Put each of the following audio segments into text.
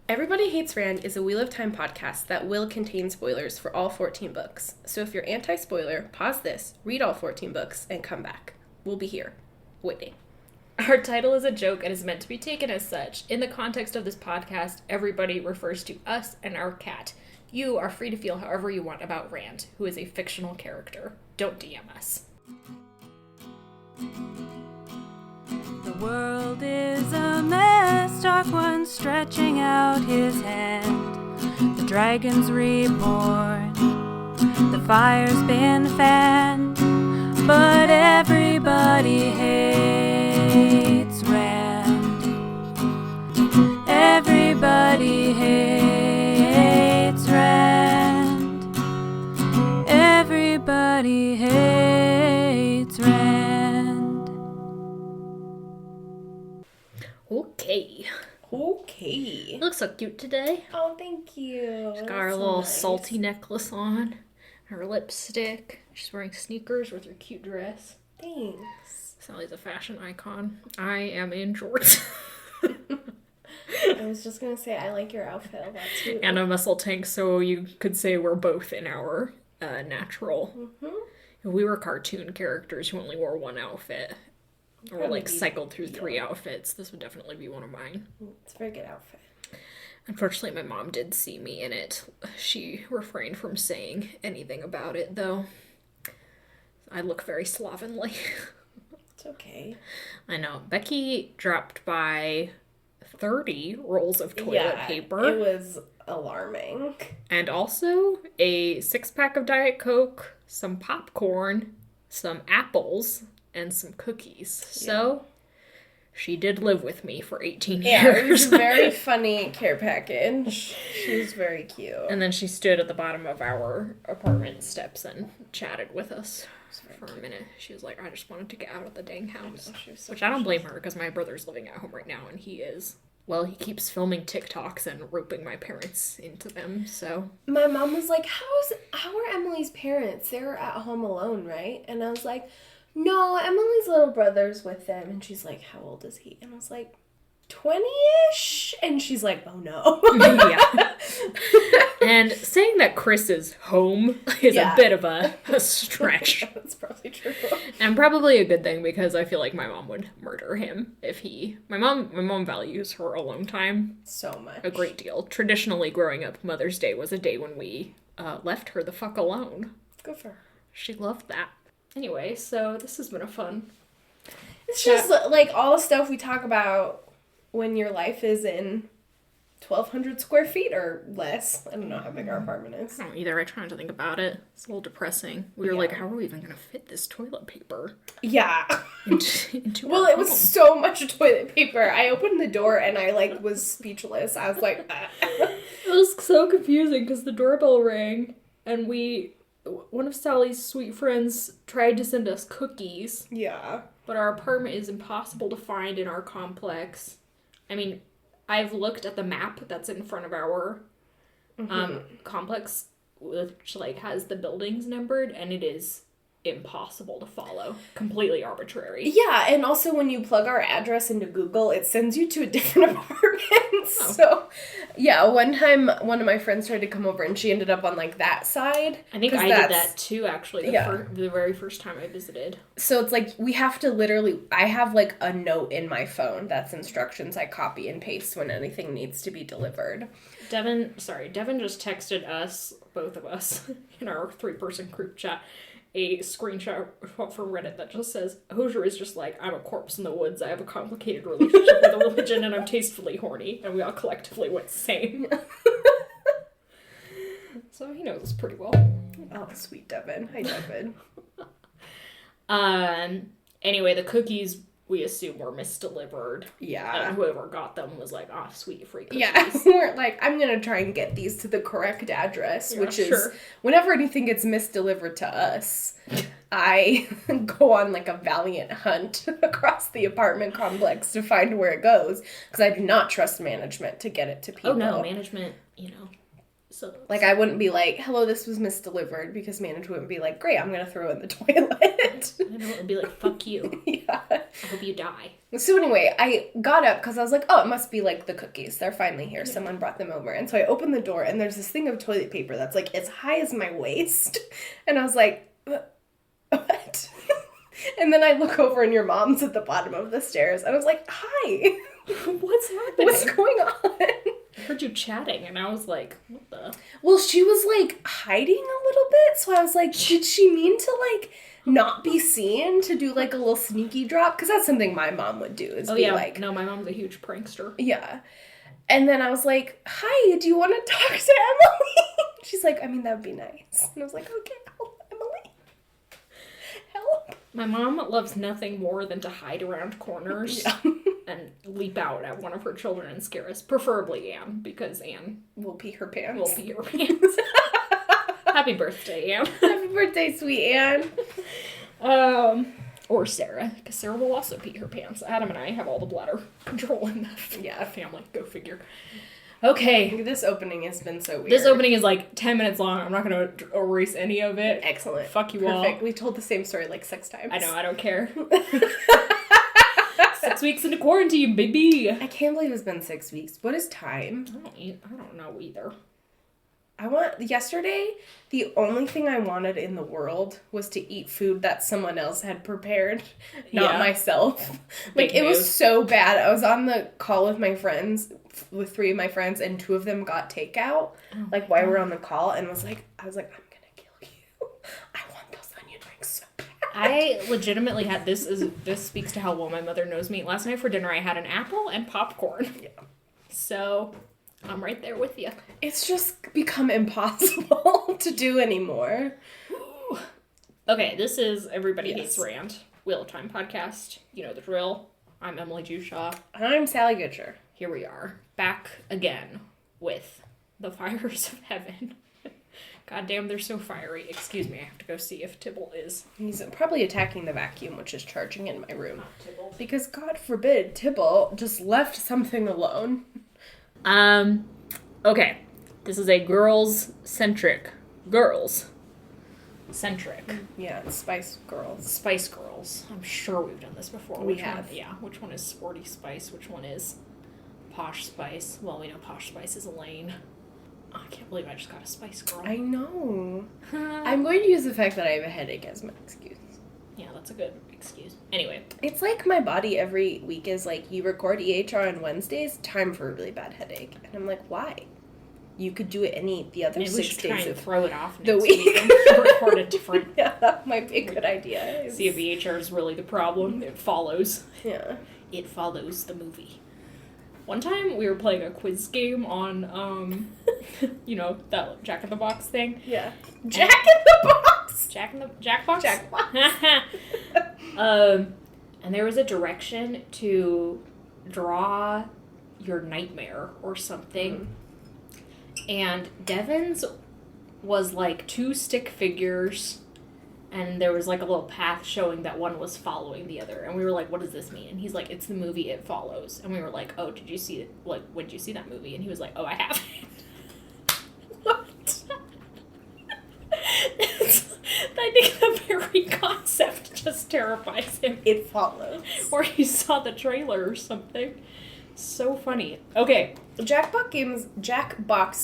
Everybody Hates Rand is a Wheel of Time podcast that will contain spoilers for all 14 books. So if you're anti-spoiler, pause this, read all 14 books, and come back. We'll be here, waiting. Our title is a joke and is meant to be taken as such. In the context of this podcast, everybody refers to us and our cat. You are free to feel however you want about Rand, who is a fictional character. Don't DM us. The world is a mess, Dark One stretching out his hand. The dragon's reborn, the fire's been fanned, but everybody hates Rand. Everybody hates Rand. Everybody hates Rand. Okay. You look so cute today. Oh, thank you. She's got her little salty necklace on, her lipstick. She's wearing sneakers with her cute dress. Thanks. Sally's a fashion icon. I am in shorts. I was just going to say, I like your outfit a lot too. And a muscle tank, so you could say we're both in our natural. Mm-hmm. If we were cartoon characters who only wore one outfit, or like cycled through 3 outfits, this would definitely be one of mine. It's a very good outfit. Unfortunately, my mom did see me in it. She refrained from saying anything about it, though. I look very slovenly. It's okay. I know. Becky dropped by 30 rolls of toilet paper. It was alarming. And also a 6-pack of Diet Coke, some popcorn, some apples, and some cookies. So, she did live with me for 18 years. Yeah, it was a very funny care package. She was very cute. And then she stood at the bottom of our apartment steps and chatted with us for a minute. She was like, I just wanted to get out of the dang house. Which I don't blame her, because my brother's living at home right now, and he keeps filming TikToks and roping my parents into them, so. My mom was like, how are Emily's parents? They're at home alone, right? And I was like, no, Emily's little brother's with them. And she's like, how old is he? And I was like, 20-ish? And she's like, oh no. Yeah. And saying that Chris is home is a bit of a stretch. That's probably true. And probably a good thing, because I feel like my mom would murder him if he... My mom values her alone time. So much. A great deal. Traditionally, growing up, Mother's Day was a day when we left her the fuck alone. Good for her. She loved that. Anyway, so this has been a fun... It's just like all the stuff we talk about when your life is in 1,200 square feet or less. I don't know how big our apartment is. I don't either. I try not to think about it. It's a little depressing. We were like, how are we even going to fit this toilet paper? Yeah. into well, it was so much toilet paper. I opened the door and I was speechless. I was like, It was so confusing because the doorbell rang and one of Sally's sweet friends tried to send us cookies. Yeah. But our apartment is impossible to find in our complex. I mean, I've looked at the map that's in front of our complex, which has the buildings numbered, and it is impossible to follow. Completely arbitrary. Yeah, and also when you plug our address into Google, it sends you to a different apartment. Oh. So, yeah, one time one of my friends tried to come over and she ended up on that side. I think I did that too, actually, the very first time I visited. So it's we have to literally, I have a note in my phone that's instructions I copy and paste when anything needs to be delivered. Devin just texted us, both of us, in our 3-person group chat, a screenshot from Reddit that just says, Hosier is just I'm a corpse in the woods, I have a complicated relationship with a religion, and I'm tastefully horny, and we all collectively went same. So he knows us pretty well. Oh, sweet Devin. Hi, Devin. Anyway, the cookies, we assume, were misdelivered. Yeah. And whoever got them was sweet, free cookies. Yeah, we're I'm going to try and get these to the correct address, which is, whenever anything gets misdelivered to us, I go on a valiant hunt across the apartment complex to find where it goes, because I do not trust management to get it to people. Oh, no, management, So Like, I wouldn't be like, hello, this was misdelivered, because management wouldn't be like, great, I'm going to throw it in the toilet. And it would be like, fuck you. Yeah. I hope you die. So anyway, I got up because I was like, oh, it must be like the cookies. They're finally here. Someone brought them over. And so I opened the door, and there's this thing of toilet paper that's like as high as my waist. And I was like, what? And then I look over, and your mom's at the bottom of the stairs. And I was like, hi. What's happening? What's going on? I heard you chatting, and I was like, what the? Well, she was like hiding a little bit. So I was like, did she mean to like not be seen, to do like a little sneaky drop? Because that's something my mom would do, is be like, no, my mom's a huge prankster. yeah. And then I was like, hi, do you want to talk to Emily? She's like, I mean, that would be nice. And I was like, okay, Emily, help. My mom loves nothing more than to hide around corners and leap out at one of her children and scare us, preferably Anne, because Anne will pee her pants. will pee her pants. Happy birthday, Anne. Happy birthday, sweet Anne. Or Sarah, because Sarah will also pee her pants. Adam and I have all the bladder control in the family. Go figure. Okay. This opening has been so weird. This opening is like 10 minutes long. I'm not going to erase any of it. Excellent. Fuck you all. Perfect. We told the same story like 6 times. I know, I don't care. 6 weeks into quarantine, baby. I can't believe it's been 6 weeks. What is time? I don't know either. Yesterday, the only thing I wanted in the world was to eat food that someone else had prepared, not myself. Like, it was so bad. I was on the call with my friends, with 3 of my friends, and 2 of them got takeout, while we were on the call, and I was like, I'm gonna kill you. I want those onion rings so bad. I legitimately had, this speaks to how well my mother knows me. Last night for dinner, I had an apple and popcorn. Yeah. So, I'm right there with you. It's just become impossible to do anymore. Ooh. Okay, this is Everybody Hates Rand, Wheel of Time podcast. You know the drill. I'm Emily Jushaw. I'm Sally Goodger. Here we are, back again with the fires of heaven. God damn, they're so fiery. Excuse me, I have to go see if Tibble is. He's probably attacking the vacuum, which is charging in my room. Because, God forbid, Tibble just left something alone. Okay. This is a girls-centric. Yeah, it's Spice Girls. Spice Girls. I'm sure we've done this before. We have. Yeah, which one is Sporty Spice? Which one is Posh Spice? Well, we know Posh Spice is Elayne. I can't believe I just got a Spice Girl. I know. I'm going to use the fact that I have a headache as my excuse. Yeah, that's a good excuse. Anyway. It's like my body every week is like, you record EHR on Wednesdays, time for a really bad headache. And I'm like, why? You could do it the other Maybe 6 days and of throw it off the next week. and record it different. Yeah, that might be a good idea. See if EHR is really the problem. It follows. Yeah. It follows the movie. One time we were playing a quiz game on, that Jack in the Box thing. Yeah. Jack in the Box! Jack Box? Jack Box. And there was a direction to draw your nightmare or something. And Devin's was like 2 stick figures, and there was like a little path showing that one was following the other. And we were like, what does this mean? And he's like, it's the movie It Follows. And we were like, oh, did you see it? Like, when did you see that movie? And he was like, oh, I haven't. What? I think the very concept just terrifies him. It Follows. Or he saw the trailer or something. So funny. Okay. Jackbox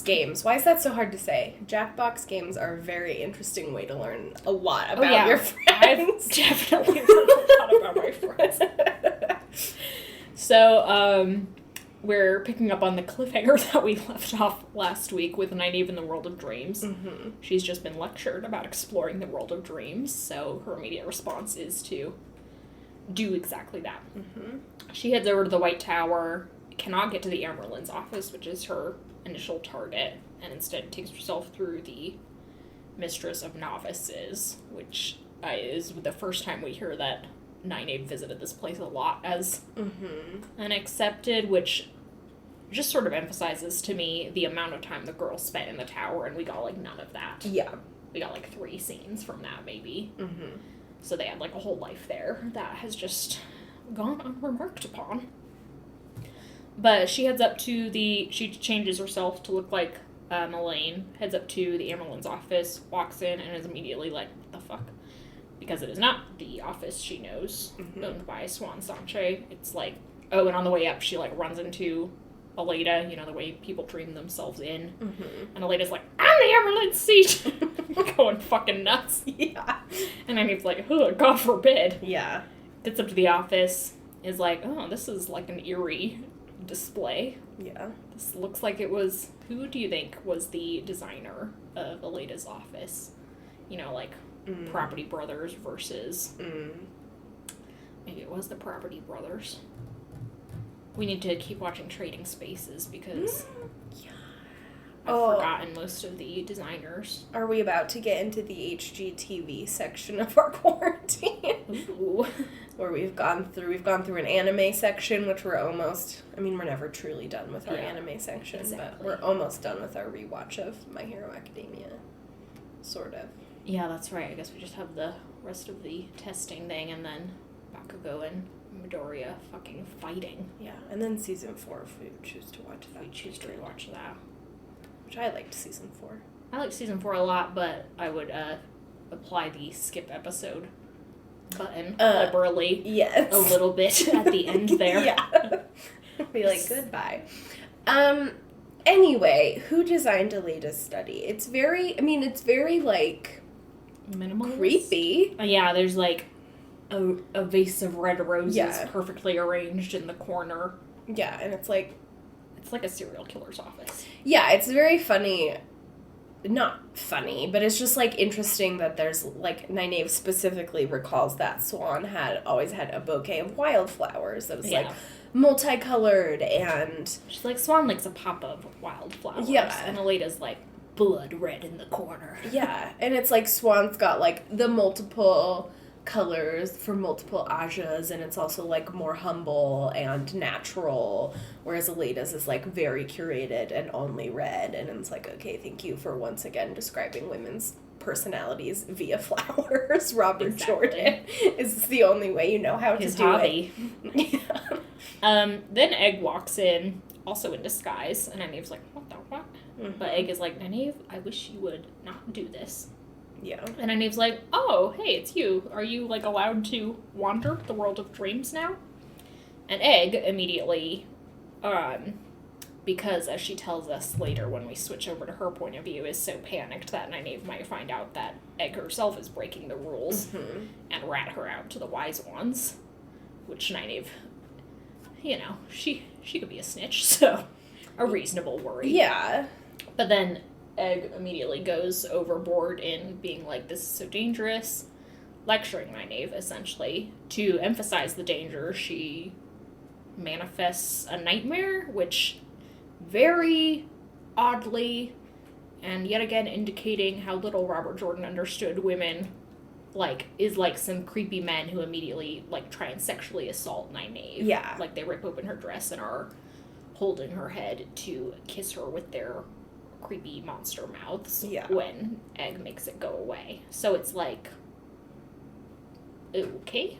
games. Why is that so hard to say? Jackbox games are a very interesting way to learn a lot about your friends. I've definitely learned a lot about my friends. So, we're picking up on the cliffhanger that we left off last week with Nynaeve in the World of Dreams. Mm-hmm. She's just been lectured about exploring the world of dreams, so her immediate response is to do exactly that. Mm-hmm. She heads over to the White Tower, cannot get to the Amyrlin's office, which is her initial target, and instead takes herself through the Mistress of Novices, which is the first time we hear that Nynaeve visited this place a lot as unaccepted, which just sort of emphasizes to me the amount of time the girls spent in the tower, and we got, like, none of that. Yeah. We got, like, 3 scenes from that, maybe. Mm-hmm. So they had, like, a whole life there that has just gone unremarked upon. But she heads up to she changes herself to look like Elayne heads up to the Amyrlin's office, walks in, and is immediately like, what the fuck? Because it is not the office she knows, owned by Swan Sanche. It's like, oh, and on the way up, she, like, runs into Elayne, you know, the way people dream themselves in. And Elayne's like, I'm the Amyrlin seat! Going fucking nuts. Yeah. And then he's like, oh, God forbid. Yeah. Gets up to the office, is like, oh, this is like an eerie display. Yeah. This looks like it was, who do you think was the designer of Elayne's office? You know, like, Property Brothers versus... Maybe it was the Property Brothers. We need to keep watching Trading Spaces because I've forgotten most of the designers. Are we about to get into the HGTV section of our quarantine? Ooh. Where we've gone through an anime section, which we're almost, I mean, we're never truly done with our anime section, but we're almost done with our rewatch of My Hero Academia. Sort of. Yeah, that's right. I guess we just have the rest of the testing thing, and then Bakugo and Midoriya fucking fighting. Yeah, and then season 4 if we choose to watch that. We choose to watch that. Which I liked season 4. I like season 4 a lot, but I would apply the skip episode button liberally. Yes. A little bit at the end there. Yeah. Be like, goodbye. Anyway, who designed Elayne's study? It's very, like... Minimalist? Creepy. Yeah, there's, like, a vase of red roses perfectly arranged in the corner. Yeah, and it's like... It's like a serial killer's office. Yeah, it's very funny. Not funny, but it's just, like, interesting that there's, like, Nynaeve specifically recalls that Swan always had a bouquet of wildflowers that was, like, multicolored, and... She's like, Swan likes a pop of wildflowers. Yeah. And Aleda's like, blood red in the corner. Yeah, and it's like Swan's got, like, the multiple colors for multiple ajas, and it's also, like, more humble and natural, whereas Aleda's is, like, very curated and only red, and it's like, okay, thank you for once again describing women's personalities via flowers. Robert Jordan is the only way you know how His to do hobby. it. Then Egg walks in, also in disguise, and Nynaeve's like, what the fuck? But Egg is like, Nynaeve, I wish you would not do this. Yeah. And Nynaeve's like, oh, hey, it's you. Are you, like, allowed to wander the world of dreams now? And Egg immediately, because as she tells us later when we switch over to her point of view, is so panicked that Nynaeve might find out that Egg herself is breaking the rules and rat her out to the wise ones. Which Nynaeve, you know, she could be a snitch, so a reasonable worry. Yeah. But then Egg immediately goes overboard in being like, this is so dangerous, lecturing Nynaeve, essentially. To emphasize the danger, she manifests a nightmare, which very oddly, and yet again indicating how little Robert Jordan understood women, like, is like some creepy men who immediately, like, try and sexually assault Nynaeve. Yeah. Like, they rip open her dress and are holding her head to kiss her with their creepy monster mouths when Egg makes it go away. So it's like, okay,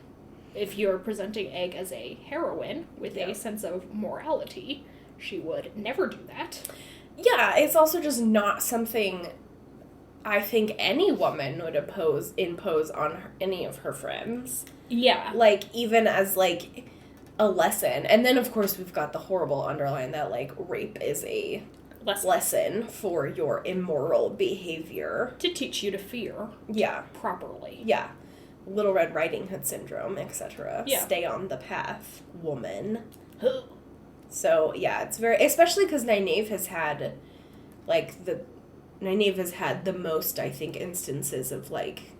if you're presenting Egg as a heroine with a sense of morality, she would never do that. Yeah, it's also just not something I think any woman would impose on any of her friends. Yeah. Like, even as, like, a lesson. And then, of course, we've got the horrible underline that, like, rape is a lesson for your immoral behavior. To teach you to fear. Yeah. Properly. Yeah. Little Red Riding Hood syndrome, etc. Yeah. Stay on the path, woman. So, yeah, it's very... Especially because Nynaeve has had, like, Nynaeve has had the most, I think, instances of, like,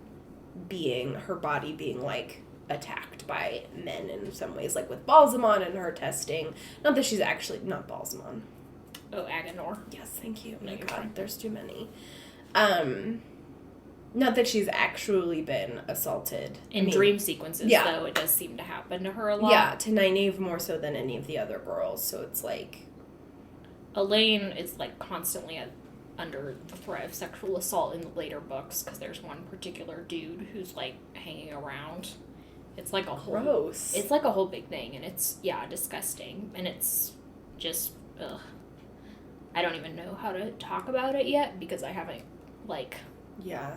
her body being, like, attacked by men in some ways, like with Balsamon and her testing. Not that she's actually... Not Balsamon. Oh, Aganor. Yes, thank you. Oh my God, there's too many. Not that she's actually been assaulted. In dream sequences, though, it does seem to happen to her a lot. Yeah, to Nynaeve more so than any of the other girls, so it's like... Elayne is, like, constantly under the threat of sexual assault in the later books, because there's one particular dude who's, like, hanging around. It's like a whole... Gross. It's like a whole big thing, and it's, disgusting, and it's just, ugh. I don't even know how to talk about it yet because I haven't, like... Yeah.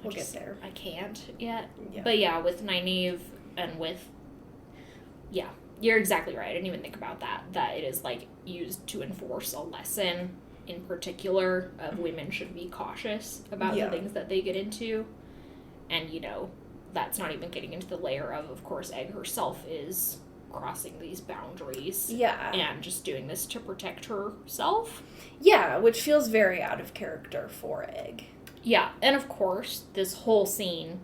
We'll get there. I can't yet. Yeah. But yeah, with Nynaeve and with... Yeah, you're exactly right. I didn't even think about that. That it is, like, used to enforce a lesson in particular of women should be cautious about the things that they get into. And, you know, that's not even getting into the layer of course, Egg herself is crossing these boundaries. Yeah. And just doing this to protect herself. Yeah, which feels very out of character for Egg. Yeah, and of course, this whole scene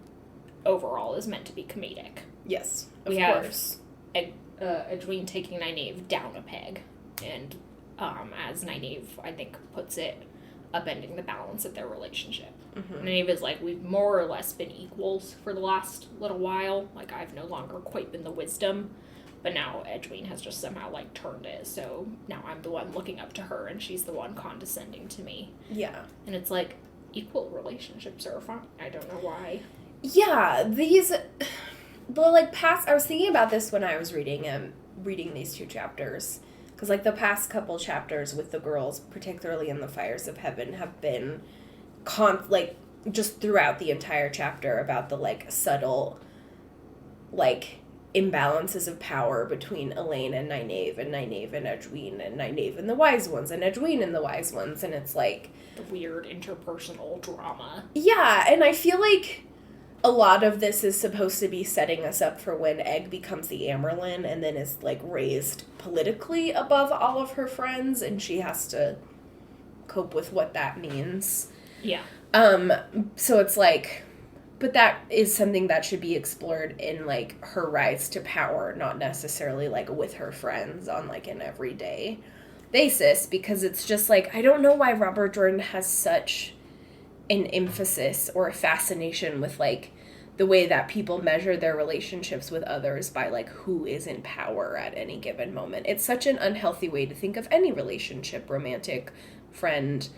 overall is meant to be comedic. Yes, of course. Edwin taking Nynaeve down a peg, and as Nynaeve, I think, puts it, upending the balance of their relationship. Mm-hmm. Nynaeve is like, we've more or less been equals for the last little while. Like, I've no longer quite been the wisdom, but now Edwin has just somehow, like, turned it, so now I'm the one looking up to her, and she's the one condescending to me. Yeah. And it's like, equal relationships are fine. I don't know why. Yeah, I was thinking about this when I was reading these 2 chapters, because, like, the past couple chapters with the girls, particularly in the Fires of Heaven, have been, just throughout the entire chapter about the, like, subtle, like, imbalances of power between Elayne and Nynaeve and Edwin and Nynaeve and the Wise Ones and Edwin and the Wise Ones, and it's like... the weird interpersonal drama. Yeah, and I feel like a lot of this is supposed to be setting us up for when Egg becomes the Amyrlin and then is, like, raised politically above all of her friends, and she has to cope with what that means. Yeah. So it's like... But that is something that should be explored in, like, her rise to power, not necessarily, like, with her friends on, like, an everyday basis, because it's just, like, I don't know why Robert Jordan has such an emphasis or a fascination with, like, the way that people measure their relationships with others by, like, who is in power at any given moment. It's such an unhealthy way to think of any relationship, romantic, friend,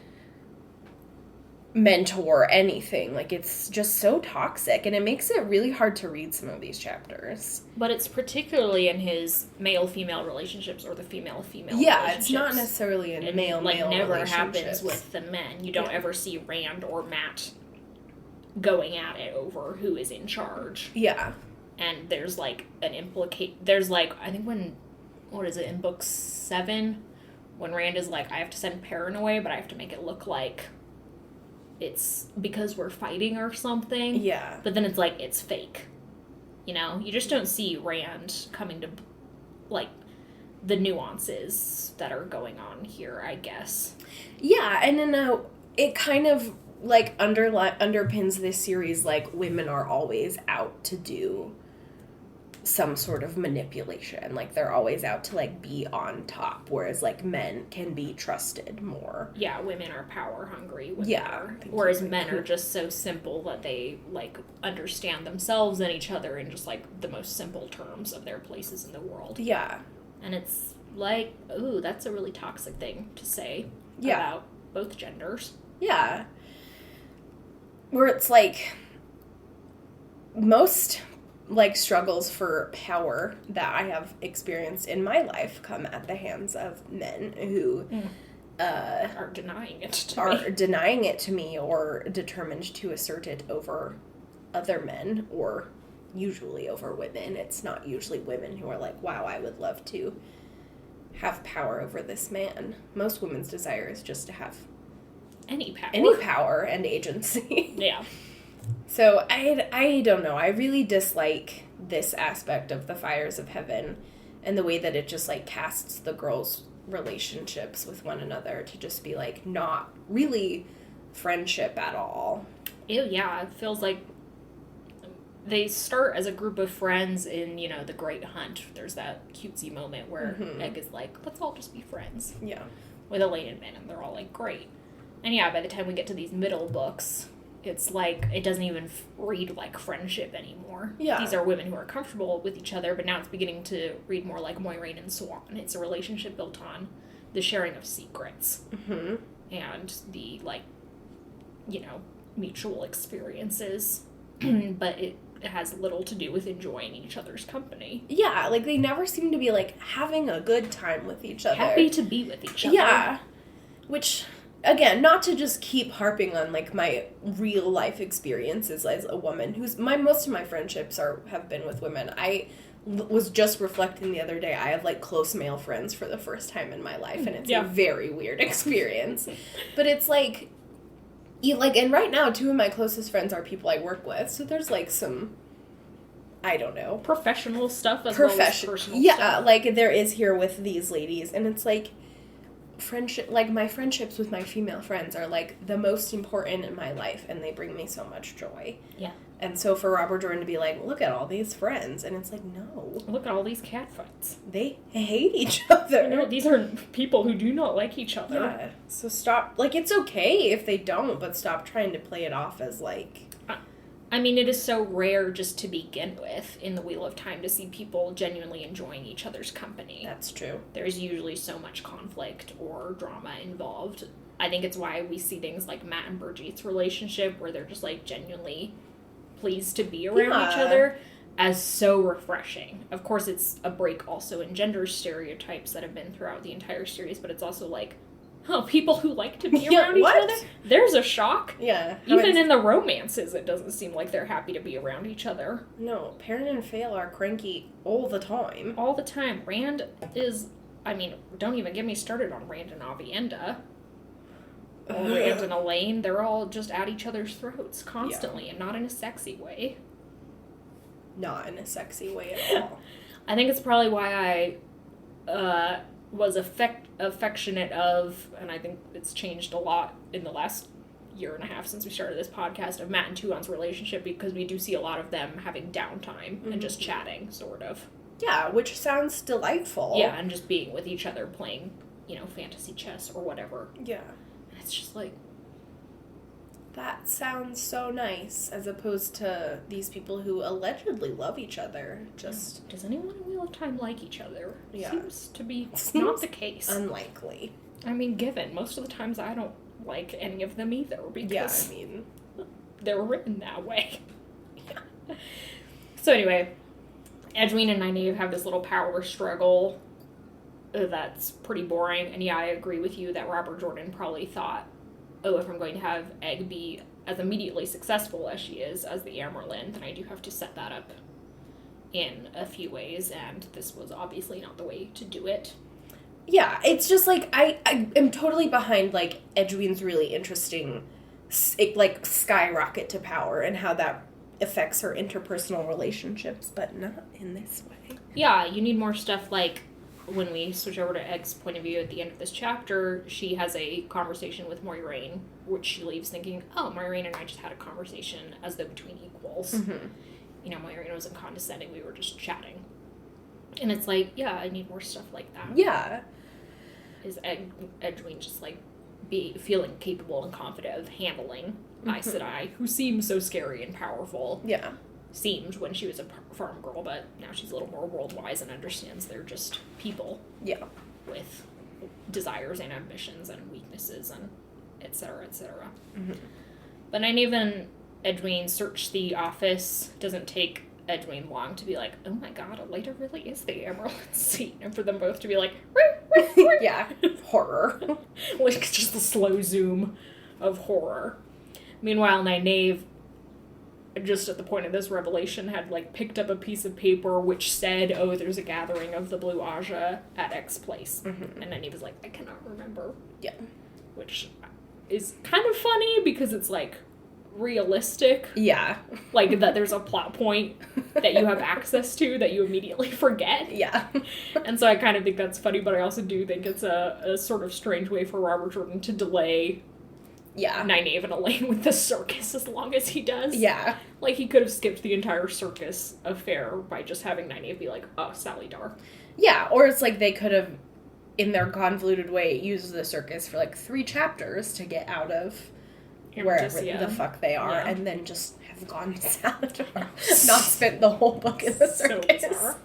mentor, anything. Like, it's just so toxic, and it makes it really hard to read some of these chapters. But it's particularly in his male-female relationships or the female-female relationships. It's not necessarily in male-male relationships. Like, never happens with the men. You don't ever see Rand or Matt going at it over who is in charge. Yeah. And there's, like, there's, like, I think in book 7, when Rand is like, I have to send Perrin away, but I have to make it look like it's because we're fighting or something. Yeah. But then it's like, it's fake. You know? You just don't see Rand coming to, like, the nuances that are going on here, I guess. Yeah, and then it kind of, like, underpins this series, like, women are always out to do some sort of manipulation. Like, they're always out to, like, be on top, whereas, like, men can be trusted more. Yeah, women are power hungry. Whereas men are just so simple that they, like, understand themselves and each other in just, like, the most simple terms of their places in the world. Yeah. And it's like, ooh, that's a really toxic thing to say about both genders. Yeah. Where it's like, most, like, struggles for power that I have experienced in my life come at the hands of men who are denying it to me or determined to assert it over other men, or usually over women. It's not usually women who are like, wow, I would love to have power over this man. Most women's desire is just to have any power and agency. Yeah. So I don't know. I really dislike this aspect of the Fires of Heaven and the way that it just, like, casts the girls' relationships with one another to just be, like, not really friendship at all. Ew, yeah. It feels like they start as a group of friends in, you know, The Great Hunt. There's that cutesy moment where Egg is like, let's all just be friends. Yeah. With Elayne and Min, and they're all like, great. And yeah, by the time we get to these middle books, it's like, it doesn't even read like friendship anymore. Yeah. These are women who are comfortable with each other, but now it's beginning to read more like Moiraine and Swan. It's a relationship built on the sharing of secrets. Mm-hmm. And the, like, you know, mutual experiences. But it has little to do with enjoying each other's company. Yeah, like, they never seem to be, like, having a good time with each other. Happy to be with each other. Yeah. Which, again, not to just keep harping on, like, my real life experiences as a woman, most of my friendships have been with women. I was just reflecting the other day, I have, like, close male friends for the first time in my life, and it's a very weird experience. But it's, like, and right now, 2 of my closest friends are people I work with, so there's, like, some, I don't know. Professional stuff as well as personal stuff. Yeah, like, there is here with these ladies, and it's, like, my friendships with my female friends are, like, the most important in my life, and they bring me so much joy. Yeah. And so for Robert Jordan to be like, look at all these friends, and it's like, no. Look at all these catfights. They hate each other. No, these are people who do not like each other. Yeah. So stop, like, it's okay if they don't, but stop trying to play it off as, like... I mean, it is so rare just to begin with in the Wheel of Time to see people genuinely enjoying each other's company. That's true. There's usually so much conflict or drama involved. I think it's why we see things like Matt and Brigitte relationship, where they're just, like, genuinely pleased to be around each other, as so refreshing. Of course, it's a break also in gender stereotypes that have been throughout the entire series, but it's also like, people who like to be around each other? There's a shock. Yeah. Even in the romances, it doesn't seem like they're happy to be around each other. No, Perrin and Fail are cranky all the time. All the time. Rand is, I mean, don't even get me started on Rand and Avienda. Rand and Elayne, they're all just at each other's throats constantly, and not in a sexy way. Not in a sexy way at all. I think it's probably why I was affectionate of, and I think it's changed a lot in the last year and a half since we started this podcast, of Matt and Tuon's relationship, because we do see a lot of them having downtime and just chatting, sort of. Yeah, which sounds delightful. Yeah, and just being with each other playing, fantasy chess or whatever. Yeah. And it's just like... That sounds so nice, as opposed to these people who allegedly love each other. Just... Does anyone in Wheel of Time like each other? Yeah. Seems to be not the case. Unlikely. I mean, given, most of the times I don't like any of them either, because they were written that way. Yeah. So anyway, Edwin and Nynaeve have this little power struggle that's pretty boring, and I agree with you that Robert Jordan probably thought, if I'm going to have Egg be as immediately successful as she is as the Amyrlin, then I do have to set that up in a few ways, and this was obviously not the way to do it. Yeah, it's just, like, I am totally behind, like, Edwin's really interesting, like, skyrocket to power and how that affects her interpersonal relationships, but not in this way. Yeah, you need more stuff like, when we switch over to Egg's point of view at the end of this chapter, she has a conversation with Moiraine, which she leaves thinking, Moiraine and I just had a conversation as though between equals. Mm-hmm. Moiraine wasn't condescending, we were just chatting. And it's like, yeah, I need more stuff like that. Yeah. Is Edwin just, like, feeling capable and confident of handling Aes Sedai, who seems so scary and powerful. Yeah. Seemed when she was a farm girl, but now she's a little more world-wise and understands they're just people. Yeah. With desires and ambitions and weaknesses and et cetera, et cetera. Mm-hmm. But Nynaeve and Edwin search the office. Doesn't take Edwin long to be like, oh my god, Elena really is the Amyrlin seat. And for them both to be like, yeah, horror. Like, just the slow zoom of horror. Meanwhile, Nynaeve, just at the point of this revelation, had, like, picked up a piece of paper which said, there's a gathering of the Blue Aja at X place. Mm-hmm. And Nynaeve was like, I cannot remember. Yeah. Which is kind of funny because it's, like, realistic. Yeah. Like, that there's a plot point that you have access to that you immediately forget. Yeah. And so I kind of think that's funny, but I also do think it's a sort of strange way for Robert Jordan to delay Nynaeve and Elayne with the circus as long as he does. Yeah. Like, he could have skipped the entire circus affair by just having Nynaeve be like, Sally Dar. Yeah, or it's like they could have, in their convoluted way, used the circus for, like, 3 chapters to get out of wherever the fuck they are, and then just have gone to Sally Dar. Not spent the whole book in the circus. So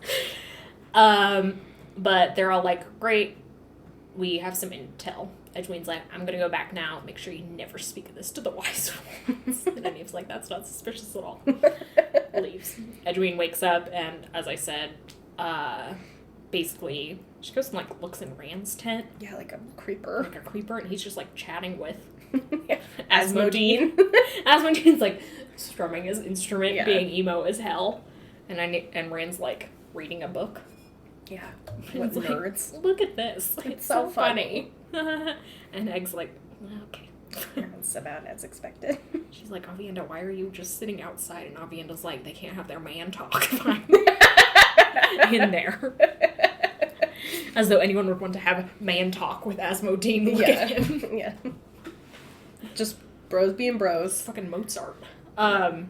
bizarre. But they're all like, great, we have some intel. Edwin's like, I'm gonna go back now, make sure you never speak of this to the wise ones. And Nynaeve's like, that's not suspicious at all. Leaves. Edwin wakes up, and as I said, basically, She goes and, like, looks in Rand's tent. Yeah, like a creeper. Like a creeper, and he's just, like, chatting with Asmodee. Asmodee's, like, strumming his instrument, being emo as hell. And Rand's, like, reading a book. Yeah. What nerds. Like, look at this. It's so funny. And Egg's like, okay. It's about as expected. She's like, Avienda, why are you just sitting outside? And Avienda's like, they can't have their man talk in there. As though anyone would want to have man talk with Asmodee. Look at him. Yeah. Just bros being bros. Fucking Mozart. And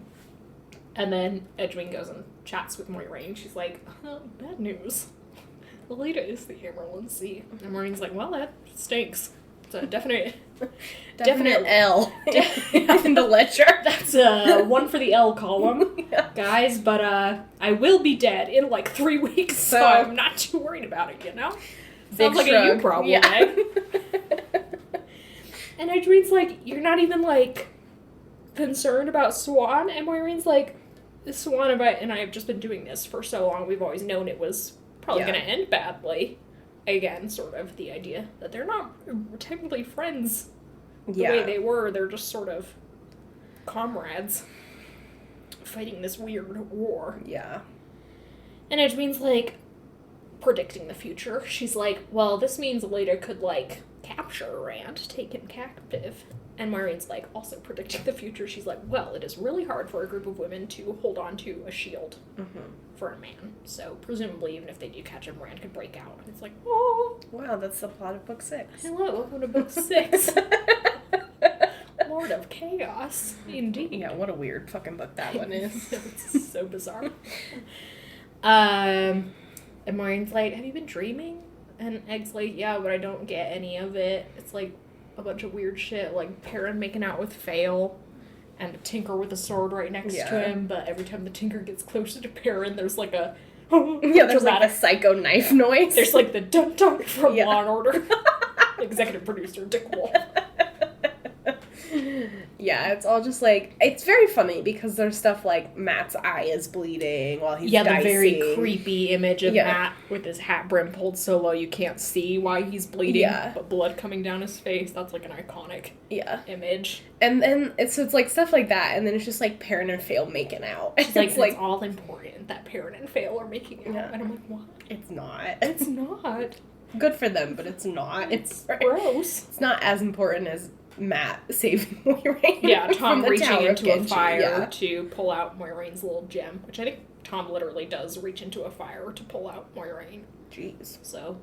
then Edwin goes and chats with Moiraine. She's like, oh, bad news. Alita is the Amyrlin Sea. And Moiraine's like, well, that stinks. It's a definite L in the ledger. That's one for the L column, guys. But I will be dead in like 3 weeks, so I'm not too worried about it. You know, sounds like a you problem. Yeah. And Edwin's like, you're not even like concerned about Swan, and Moiraine's like, Swan and I have just been doing this for so long. We've always known it was probably going to end badly. Again, sort of the idea that they're not technically friends the way they were. They're just sort of comrades fighting this weird war. Yeah. And Edwin's like predicting the future. She's like, well, this means Alita could like capture Rand, take him captive. And Moiraine's like also predicting the future. She's like, well, it is really hard for a group of women to hold on to a shield for a man. So presumably, even if they do catch him, Rand could break out. And it's like, oh. Wow, that's the plot of book 6. Hello, welcome to book 6. Lord of Chaos. Indeed. Yeah, what a weird fucking book that one is. It's so bizarre. And Moiraine's like, have you been dreaming? And Egg's like, yeah, but I don't get any of it. It's like a bunch of weird shit, like Perrin making out with Fael and a Tinker with a sword right next to him, but every time the Tinker gets closer to Perrin, there's like a there's like a psycho knife noise. There's like the dun-dun from Law and Order. Executive producer Dick Wolf. Yeah, it's all just like, it's very funny because there's stuff like Matt's eye is bleeding while he's dicing. The very creepy image of Matt with his hat brim pulled so low you can't see why he's bleeding, but blood coming down his face. That's like an iconic image. And then it's like stuff like that, and then it's just like Perrin and Fael making out. It's like all important that Perrin and Fael are making out. And I'm like, what? It's not. It's not. Good for them, but it's not. It's gross. It's not as important as Matt saving Moiraine. Yeah, Tom reaching into a fire to pull out Moiraine's little gem, which I think Tom literally does reach into a fire to pull out Moiraine. Jeez. So,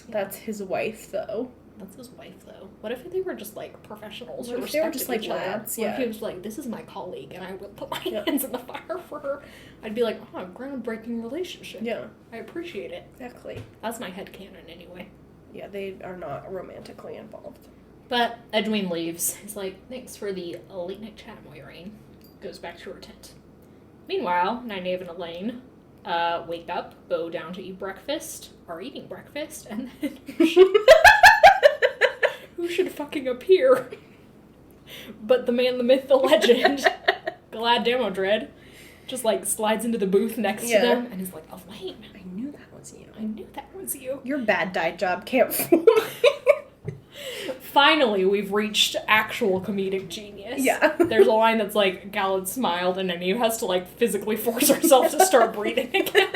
that's his wife, though. That's his wife, though. What if they were just, like, professionals? What if they were just, like, lads? What if he was like, this is my colleague, and I will put my hands in the fire for her? I'd be like, oh, groundbreaking relationship. Yeah. I appreciate it. Exactly. That's my headcanon, anyway. Yeah, they are not romantically involved. But Edwin leaves. He's like, thanks for the late night chat, Moiraine. Goes back to her tent. Meanwhile, Nynaeve and Elayne wake up, go down to eat breakfast, are eating breakfast, and then who should fucking appear but the man, the myth, the legend, Galad Damodred, just like slides into the booth next to them, and he's like, Elayne, I knew that was you. I knew that was you. Your bad dye job can't fool me. Finally, we've reached actual comedic genius. Yeah. There's a line that's like, Galad smiled, and Nynaeve has to, like, physically force herself to start breathing again.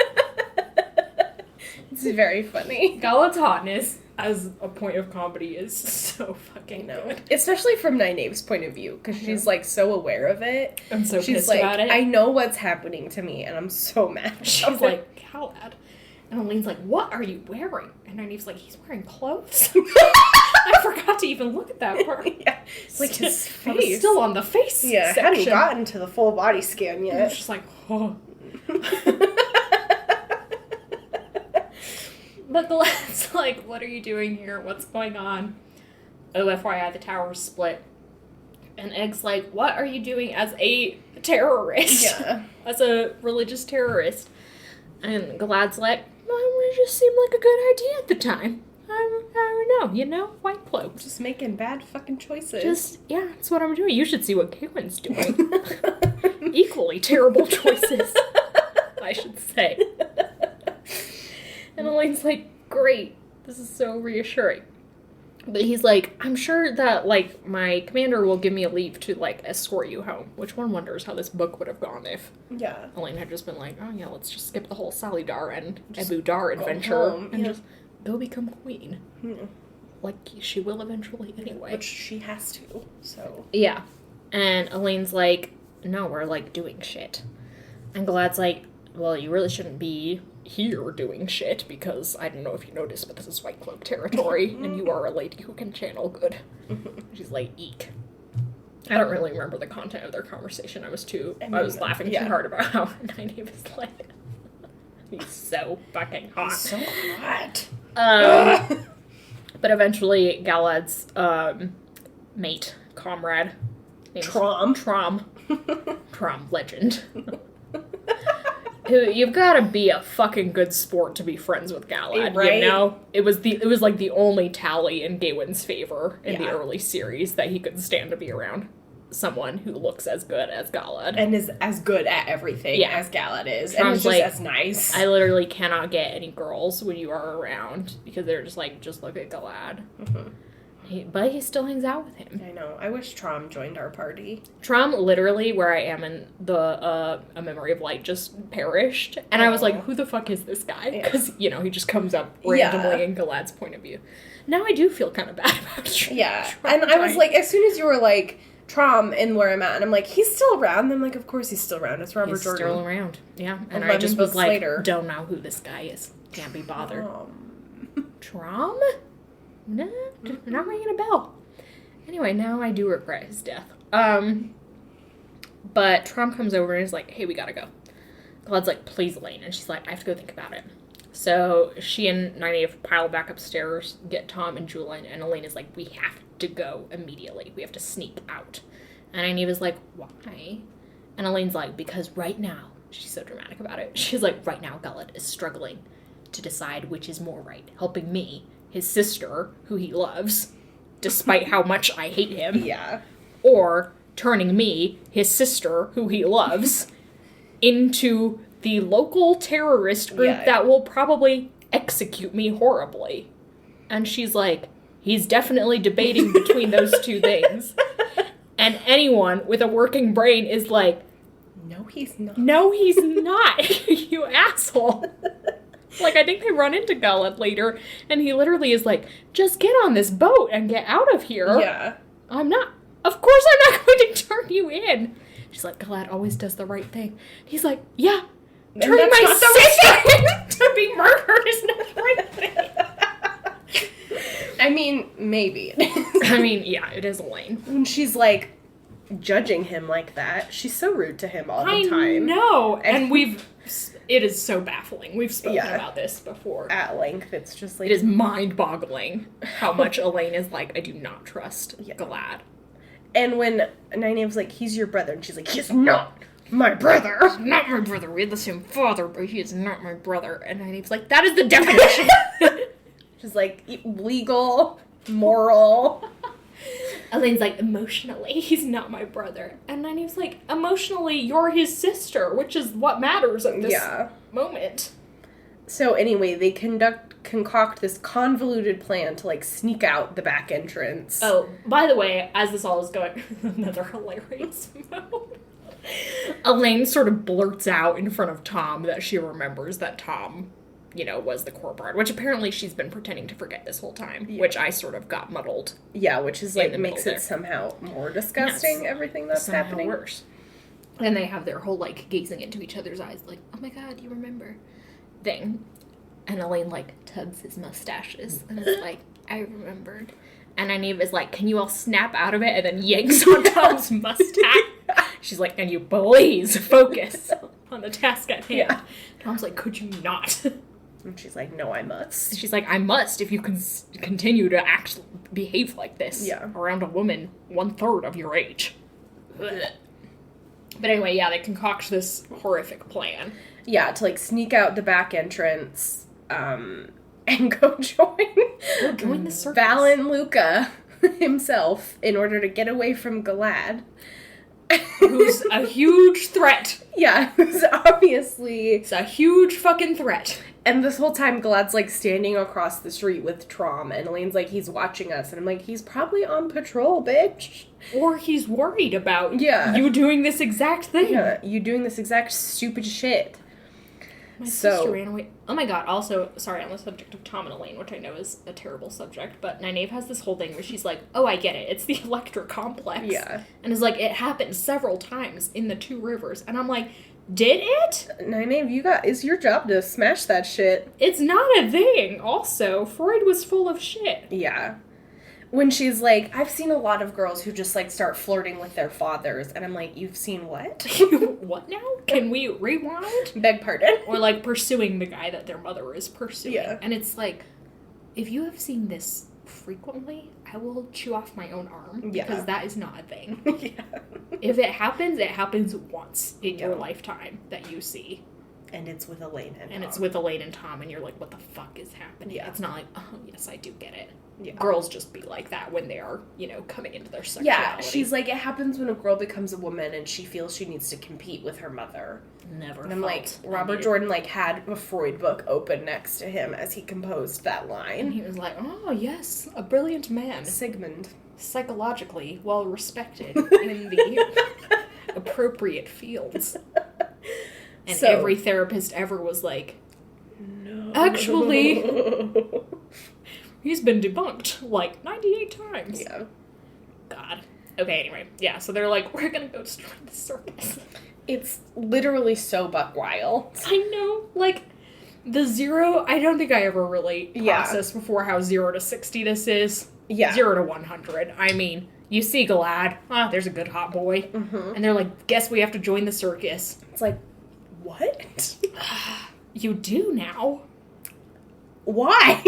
It's very funny. Galad's hotness as a point of comedy is so fucking good. Especially from Nynaeve's point of view, because she's, like, so aware of it. I'm so she's pissed like, about it. I know what's happening to me, and I'm so mad. She's like, Galad. And Elayne's like, what are you wearing? And Nynaeve's like, he's wearing clothes. I forgot to even look at that part. Yeah. It's like his face. I was still on the face section. Hadn't gotten to the full body scan yet. It's just like, oh. But Galad's like, what are you doing here? What's going on? Oh, FYI, the tower's split. And Egg's like, what are you doing as a terrorist? Yeah. As a religious terrorist. And Galad's like, well, it just seemed like a good idea at the time. I don't know, you know? White cloak. Just making bad fucking choices. That's what I'm doing. You should see what Caitlyn's doing. Equally terrible choices, I should say. And Elayne's like, great. This is so reassuring. But he's like, I'm sure that, like, my commander will give me a leave to, like, escort you home. Which one wonders how this book would have gone if Elayne had just been like, oh, yeah, let's just skip the whole Salidar and Ebu Dar adventure and just go become queen. Like, she will eventually anyway. Which she has to, so. Yeah. And Elayne's like, no, we're, like, doing shit. And Galad's like, well, you really shouldn't be here doing shit, because I don't know if you noticed, but this is White Cloak territory, and you are a lady who can channel good. She's like, eek. I don't really remember the content of their conversation. I was laughing too hard about how Nynaeve is like, he's so fucking hot. So hot. But eventually, Galad's mate, comrade, Trom, legend. Who, you've got to be a fucking good sport to be friends with Galad, right? You know? It was like the only tally in Gawain's favor in the early series that he could stand to be around someone who looks as good as Galad. And is as good at everything as Galad is. And is just as nice. I literally cannot get any girls when you are around, because they're just like, just look at Galad. But he still hangs out with him. I know. I wish Trom joined our party. Trom, literally, where I am in the A Memory of Light, just perished. And I was like, who the fuck is this guy? Because, you know, he just comes up randomly in Galad's point of view. Now I do feel kind of bad about Trom. Yeah. And I was like, as soon as you were like, Trom and where I'm at, and I'm like, he's still around. And I'm like, of course he's still around. It's Robert Jordan. He's still around. Yeah. And I just was like, don't know who this guy is. Can't be bothered. Trom? No, not ringing a bell. Anyway, now I do regret his death. But Trom comes over and is like, hey, we gotta go. Galad's like, please, Elayne. And she's like, I have to go think about it. So she and Nynaeve pile back upstairs, get Tom and Julian, and Elayne is like, we have to go immediately. We have to sneak out. And Nynaeve is like, why? And Elaine's like, because right now, she's so dramatic about it. She's like, right now, Galad is struggling to decide which is more right. Helping me, his sister, who he loves, despite how much I hate him. Yeah. Or turning me, his sister, who he loves, into the local terrorist group that will probably execute me horribly. And she's like, he's definitely debating between those two things. And anyone with a working brain is like, no, he's not. No, he's not, you asshole. Like, I think they run into Galad later, and he literally is like, just get on this boat and get out of here. Yeah. Of course I'm not going to turn you in. She's like, Galad always does the right thing. He's like, yeah, turning my sister in to be murdered is not the right thing. I mean, maybe. I mean, yeah, it is Elayne. When she's like, judging him like that, she's so rude to him all the time. I know, and it is so baffling. We've spoken about this before. At length, it's just like... It is mind-boggling how much Elayne is like, I do not trust Galad. And when Nynaeve's like, he's your brother, and she's like, he's not my brother. He's not my brother. We had the same father, but he is not my brother. And Nynaeve's like, that is the definition. She's like, legal, moral... Elaine's like, emotionally, he's not my brother. And Nynaeve's like, emotionally, you're his sister, which is what matters at this moment. So anyway, they concoct this convoluted plan to, like, sneak out the back entrance. Oh, by the way, as this all is going, another hilarious moment. Elayne sort of blurts out in front of Tom that she remembers that Tom, you know, was the Corbard, which apparently she's been pretending to forget this whole time, which I sort of got muddled. Yeah, which is, like, makes it somehow more disgusting, everything that's happening. Worse. And they have their whole, like, gazing into each other's eyes, like, oh my god, you remember, thing. And Elayne, like, tugs his mustaches, and is like, I remembered. And Nynaeve is like, can you all snap out of it? And then yanks on Tom's mustache. She's like, and you please focus on the task at hand. Yeah. Tom's like, could you not? And she's like, no, I must. She's like, I must if you can continue to behave like this around a woman 1/3 of your age. But anyway, they concoct this horrific plan. Yeah, to, like, sneak out the back entrance, and go join the circus. Valen Luca himself in order to get away from Galad. Who's a huge threat. Yeah, who's obviously... It's a huge fucking threat. And this whole time, Galad's, like, standing across the street with Trom, and Elayne's like, he's watching us. And I'm like, he's probably on patrol, bitch. Or he's worried about Yeah. you doing this exact thing. Yeah, you doing this exact stupid shit. My sister ran away. Oh my god, also, sorry, on the subject of Tom and Elayne, which I know is a terrible subject, but Nynaeve has this whole thing where she's like, oh, I get it, it's the Electra complex. Yeah. And is like, it happened several times in the Two Rivers. And I'm like, did it? Nynaeve, it's your job to smash that shit. It's not a thing. Also, Freud was full of shit. Yeah. When she's like, I've seen a lot of girls who just, like, start flirting with their fathers. And I'm like, you've seen what? What now? Can we rewind? Beg pardon? Or, like, pursuing the guy that their mother is pursuing. Yeah. And it's like, if you have seen this frequently, I will chew off my own arm. Yeah. Because that is not a thing. Yeah. If it happens once in your lifetime that you see. And it's with Elayne and Tom. And it's with Elayne and Tom, and you're like, what the fuck is happening? Yeah. It's not like, oh, yes, I do get it. Yeah. Girls just be like that when they are, coming into their sexuality. Yeah, she's like, it happens when a girl becomes a woman and she feels she needs to compete with her mother. Never. And I'm like, Robert Jordan, like, had a Freud book open next to him as he composed that line. And he was like, oh, yes, a brilliant man. Sigmund. Psychologically well respected in the appropriate fields. And So, every therapist ever was like, no. Actually, he's been debunked like 98 times. Yeah. God. Okay, anyway. Yeah, so they're like, we're gonna go destroy the circus. It's literally so buck wild. I know. Like, the 0, I don't think I ever really processed before how 0 to 60 this is. Yeah. 0 to 100. I mean, you see Galad. There's a good hot boy. Mm-hmm. And they're like, guess we have to join the circus. It's like, what? You do now. Why?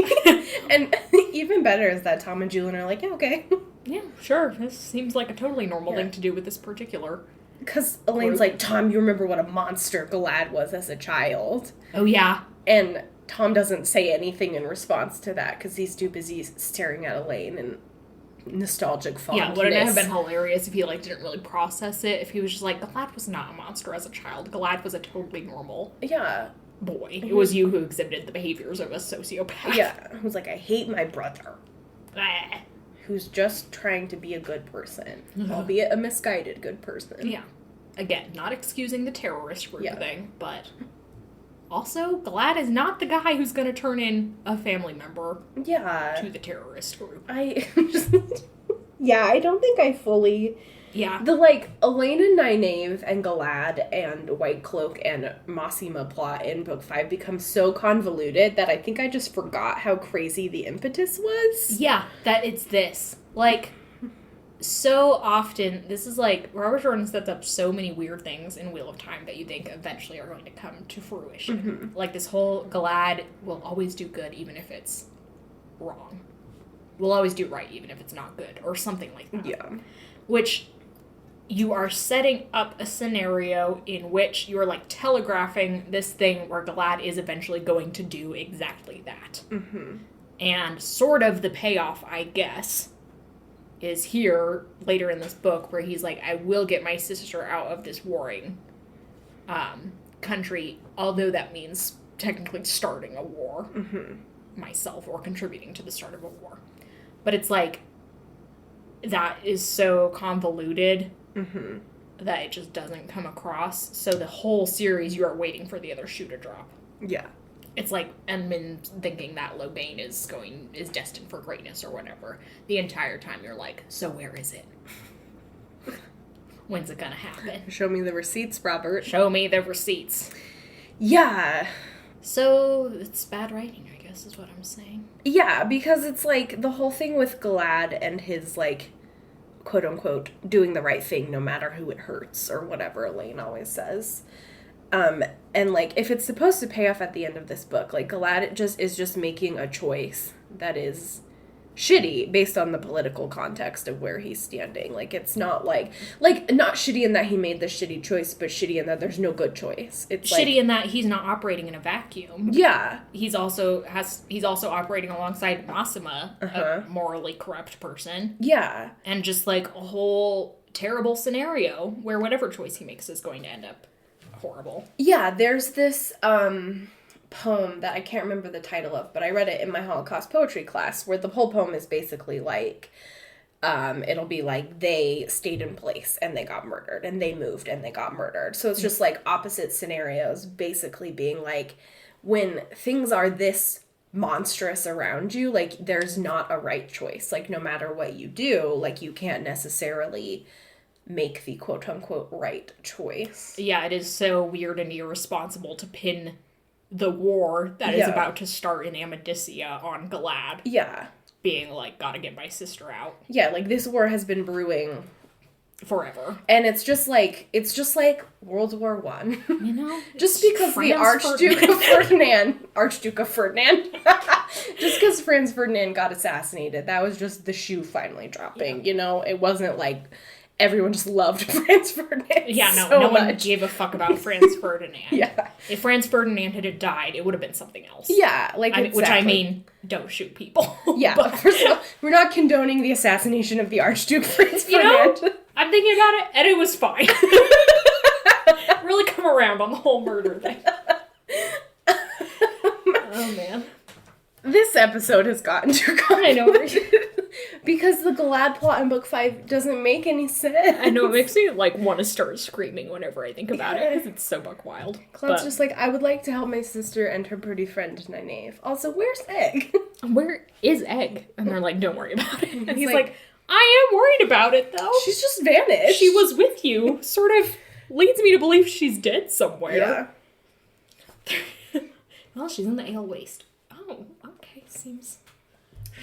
And even better is that Tom and Julian are like, yeah, okay. Yeah, sure. This seems like a totally normal thing to do with this particular. Because Elaine's like, Tom, you remember what a monster Galad was as a child. Oh, yeah. And Tom doesn't say anything in response to that because he's too busy staring at Elayne and nostalgic fondness. Yeah, wouldn't it have been hilarious if he, like, didn't really process it? If he was just like, Galad was not a monster as a child. Galad was a totally normal boy. It was you who exhibited the behaviors of a sociopath. Yeah. Who's like, I hate my brother. Blah. Who's just trying to be a good person. Albeit a misguided good person. Yeah. Again, not excusing the terrorist group thing, but also, Galad is not the guy who's going to turn in a family member to the terrorist group. I don't think I fully... Yeah. The, like, Elayne and Nynaeve and Galad and White Cloak and Massima plot in Book 5 become so convoluted that I think I just forgot how crazy the impetus was. Yeah, that it's this. Like, so often, this is like, Robert Jordan sets up so many weird things in Wheel of Time that you think eventually are going to come to fruition. Mm-hmm. Like, this whole Galad will always do good even if it's wrong. Will always do right even if it's not good, or something like that. Yeah. Which... you are setting up a scenario in which you're, like, telegraphing this thing where Galad is eventually going to do exactly that. Mm-hmm. And sort of the payoff, I guess, is here later in this book where he's like, I will get my sister out of this warring country, although that means technically starting a war myself or contributing to the start of a war. But it's like, that is so convoluted that it just doesn't come across. So the whole series, you are waiting for the other shoe to drop. Yeah. It's like Edmund thinking that Lobain is destined for greatness or whatever. The entire time you're like, so where is it? When's it gonna happen? Show me the receipts, Robert. Show me the receipts. Yeah. So, it's bad writing, I guess, is what I'm saying. Yeah, because it's like the whole thing with Galad and his, like, quote-unquote, doing the right thing no matter who it hurts, or whatever Elayne always says. And, like, if it's supposed to pay off at the end of this book, like, Galad is just making a choice that is shitty based on the political context of where he's standing. Like, it's not, like, not shitty in that he made the shitty choice, but shitty in that there's no good choice. It's shitty in that he's not operating in a vacuum. Yeah. He's also operating alongside Massima, a morally corrupt person. Yeah. And just, like, a whole terrible scenario where whatever choice he makes is going to end up horrible. Yeah, there's this poem that I can't remember the title of, but I read it in my Holocaust poetry class, where the whole poem is basically like, it'll be like they stayed in place and they got murdered, and they moved and they got murdered. So it's just like opposite scenarios, basically being like, when things are this monstrous around you, like there's not a right choice. Like no matter what you do, like you can't necessarily make the quote unquote right choice. Yeah, it is so weird and irresponsible to pin the war that is about to start in Amadicia on Galad. Yeah. Being like, gotta get my sister out. Yeah, like this war has been brewing forever. And it's just like World War One. You know? Just because Franz the Archduke of Ferdinand, just because Franz Ferdinand got assassinated, that was just the shoe finally dropping, you know? It wasn't like everyone just loved Franz Ferdinand no one gave a fuck about Franz Ferdinand. Yeah. If Franz Ferdinand had died, it would have been something else. Yeah, like exactly. Which I mean, don't shoot people. Yeah, but first of all, we're not condoning the assassination of the Archduke Franz Ferdinand. You know, I'm thinking about it, and it was fine. Really come around on the whole murder thing. Oh, man. This episode has gotten too complicated. I know. Because the Galad plot in book 5 doesn't make any sense. I know, it makes me, like, want to start screaming whenever I think about it, because it's so buck wild. Cloud's just like, I would like to help my sister and her pretty friend Nynaeve. Also, where's Egg? Where is Egg? And they're like, don't worry about it. And he's like, I am worried about it, though. She's just vanished. She was with you. Sort of leads me to believe she's dead somewhere. Yeah. Well, she's in the ale waste. Oh, okay, seems...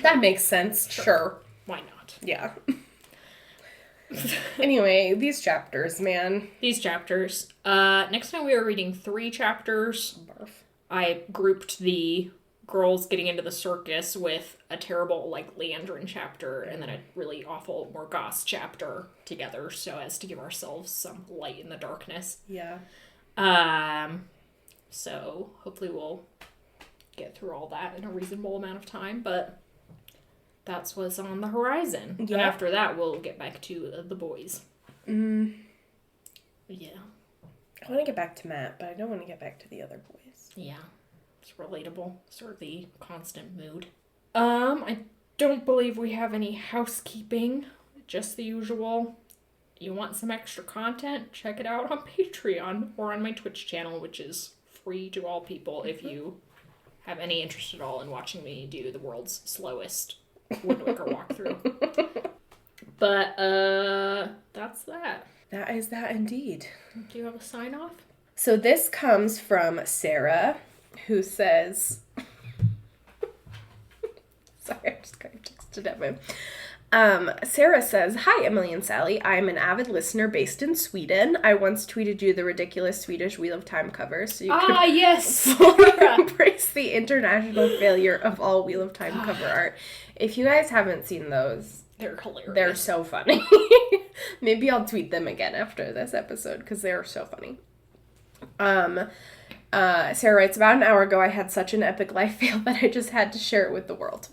That makes sense, sure. Why not? Yeah. Anyway, these chapters, man. These chapters. Next time we are reading 3 chapters. Barf. I grouped the girls getting into the circus with a terrible, like, Leandrin chapter and then a really awful Morgoth chapter together so as to give ourselves some light in the darkness. Yeah. So hopefully we'll get through all that in a reasonable amount of time, but that's what's on the horizon. Yeah. And after that, we'll get back to the boys. Yeah. I want to get back to Matt, but I don't want to get back to the other boys. Yeah. It's relatable. Sort of the constant mood. I don't believe we have any housekeeping. Just the usual. You want some extra content? Check it out on Patreon or on my Twitch channel, which is free to all people if you have any interest at all in watching me do the world's slowest Woodwicker walkthrough. But, that's that. That is that indeed. Do you have a sign off? So this comes from Sarah, who says... Sorry, I just got texted at me. Sarah says, "Hi, Emily and Sally. I'm an avid listener based in Sweden. I once tweeted you the ridiculous Swedish Wheel of Time cover, so you can yes! fully embrace the international failure of all Wheel of Time cover art. If you guys haven't seen those, they're hilarious. They're so funny. Maybe I'll tweet them again after this episode, because they're so funny. Sarah writes, about an hour ago, I had such an epic life fail that I just had to share it with the world.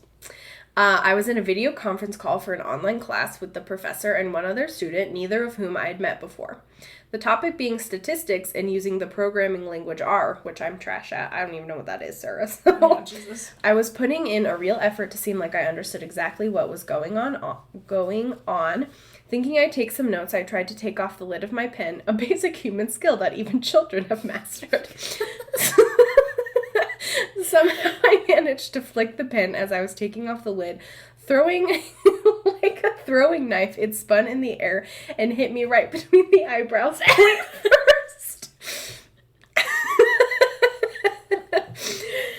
I was in a video conference call for an online class with the professor and one other student, neither of whom I had met before. The topic being statistics and using the programming language R, which I'm trash at. I don't even know what that is, Sarah. So oh, Jesus. I was putting in a real effort to seem like I understood exactly what was going on. Thinking I'd take some notes, I tried to take off the lid of my pen, a basic human skill that even children have mastered. Somehow I managed to flick the pen as I was taking off the lid, throwing like a throwing knife. It spun in the air and hit me right between the eyebrows first.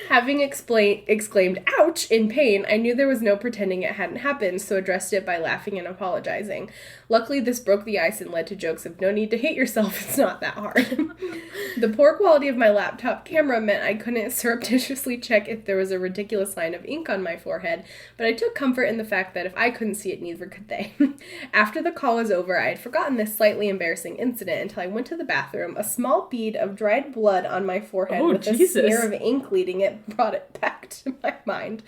Having exclaimed, "Ouch!" in pain, I knew there was no pretending it hadn't happened, so addressed it by laughing and apologizing. Luckily, this broke the ice and led to jokes of, "No need to hate yourself, it's not that hard." The poor quality of my laptop camera meant I couldn't surreptitiously check if there was a ridiculous line of ink on my forehead, but I took comfort in the fact that if I couldn't see it, neither could they. After the call was over, I had forgotten this slightly embarrassing incident until I went to the bathroom. A small bead of dried blood on my forehead with a smear of ink leading it brought it back to my mind.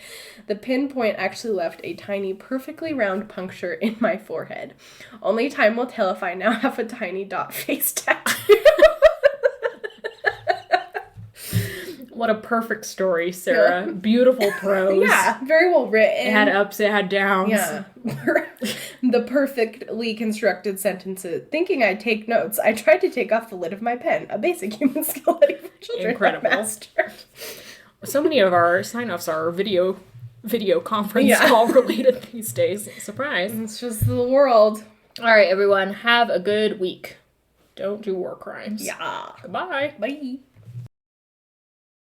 The pinpoint actually left a tiny, perfectly round puncture in my forehead. Only time will tell if I now have a tiny dot face tattoo. What a perfect story, Sarah. Yeah. Beautiful prose. Yeah, very well written. It had ups, it had downs. Yeah. The perfectly constructed sentences. Thinking I'd take notes, I tried to take off the lid of my pen. A basic human skill that even children Incredible. have mastered. So many of our sign-offs are video conference call related these days. Surprise. It's just the world. All right, everyone. Have a good week. Don't do war crimes. Yeah. Goodbye. Bye.